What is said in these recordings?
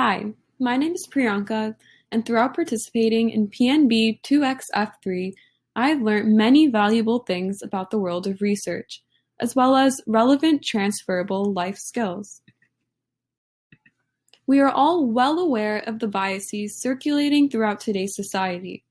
Hi, my name is Priyanka, and throughout participating in PNB 2XF3, I've learned many valuable things about the world of research, as well as relevant transferable life skills. We are all well aware of the biases circulating throughout today's society,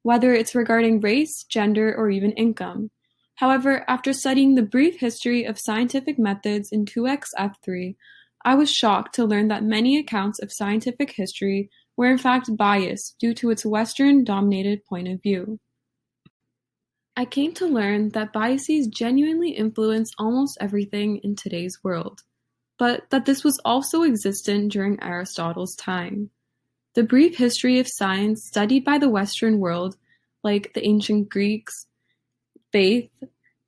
whether it's regarding race, gender, or even income. However, after studying the brief history of scientific methods in 2XF3, I was shocked to learn that many accounts of scientific history were in fact biased due to its Western-dominated point of view. I came to learn that biases genuinely influence almost everything in today's world, but that this was also existent during Aristotle's time. The brief history of science studied by the Western world, like the ancient Greeks, faith,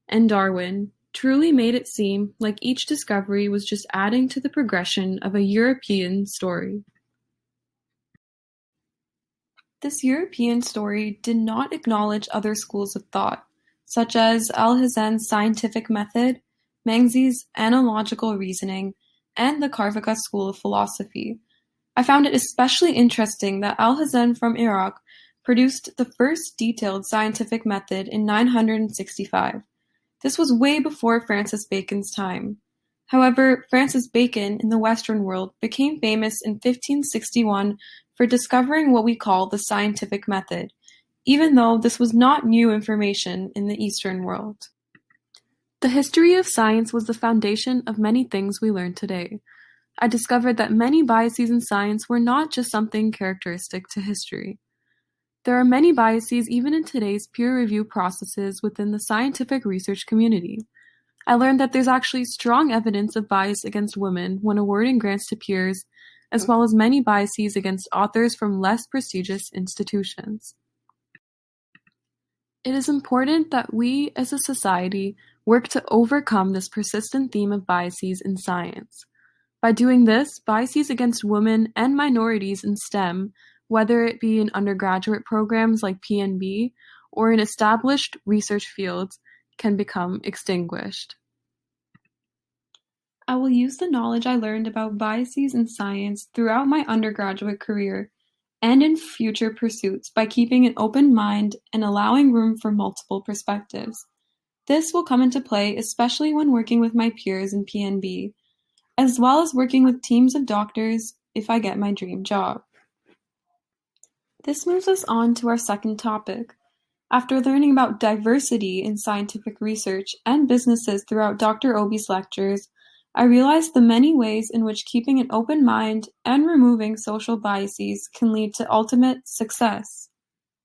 and Darwin, truly made it seem like each discovery was just adding to the progression of a European story. This European story did not acknowledge other schools of thought, such as Alhazen's scientific method, Mengzi's analogical reasoning, and the Carvacrol school of philosophy. I found it especially interesting that Alhazen from Iraq produced the first detailed scientific method in 965. This was way before Francis Bacon's time. However, Francis Bacon in the Western world became famous in 1561 for discovering what we call the scientific method, even though this was not new information in the Eastern world. The history of science was the foundation of many things we learn today. I discovered that many biases in science were not just something characteristic to history. There are many biases even in today's peer review processes within the scientific research community. I learned that there's actually strong evidence of bias against women when awarding grants to peers, as well as many biases against authors from less prestigious institutions. It is important that we, as a society, work to overcome this persistent theme of biases in science. By doing this, biases against women and minorities in STEM, whether it be in undergraduate programs like PNB or in established research fields, can become extinguished. I will use the knowledge I learned about biases in science throughout my undergraduate career and in future pursuits by keeping an open mind and allowing room for multiple perspectives. This will come into play especially when working with my peers in PNB, as well as working with teams of doctors if I get my dream job. This moves us on to our second topic. After learning about diversity in scientific research and businesses throughout Dr. Obi's lectures, I realized the many ways in which keeping an open mind and removing social biases can lead to ultimate success.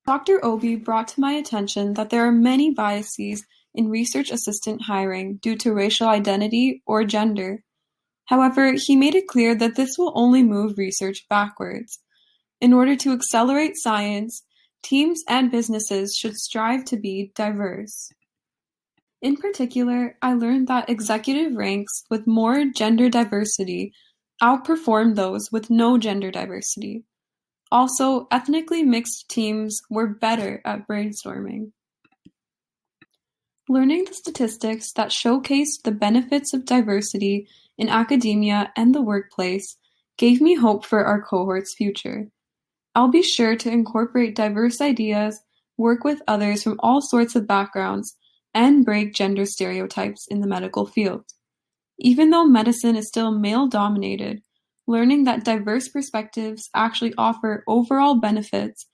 Dr. Obi brought to my attention that there are many biases in research assistant hiring due to racial identity or gender. However, he made it clear that this will only move research backwards. In order to accelerate science, teams and businesses should strive to be diverse. In particular, I learned that executive ranks with more gender diversity outperformed those with no gender diversity. Also, ethnically mixed teams were better at brainstorming. Learning the statistics that showcased the benefits of diversity in academia and the workplace gave me hope for our cohort's future. I'll be sure to incorporate diverse ideas, work with others from all sorts of backgrounds, and break gender stereotypes in the medical field. Even though medicine is still male-dominated, learning that diverse perspectives actually offer overall benefits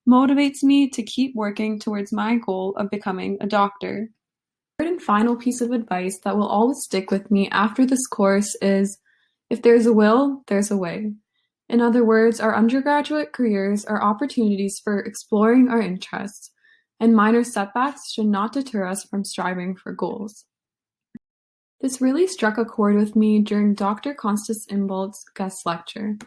motivates me to keep working towards my goal of becoming a doctor. The third and final piece of advice that will always stick with me after this course is, if there's a will, there's a way. In other words, our undergraduate careers are opportunities for exploring our interests, and minor setbacks should not deter us from striving for goals. This really struck a chord with me during Dr. Constance Imbolt's guest lecture,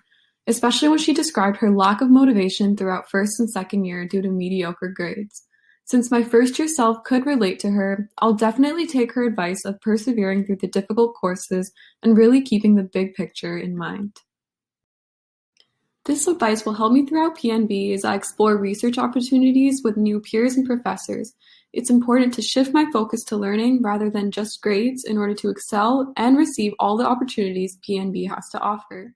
especially when she described her lack of motivation throughout first and second year due to mediocre grades. Since my first-year self could relate to her, I'll definitely take her advice of persevering through the difficult courses and really keeping the big picture in mind. This advice will help me throughout PNB as I explore research opportunities with new peers and professors. It's important to shift my focus to learning rather than just grades in order to excel and receive all the opportunities PNB has to offer.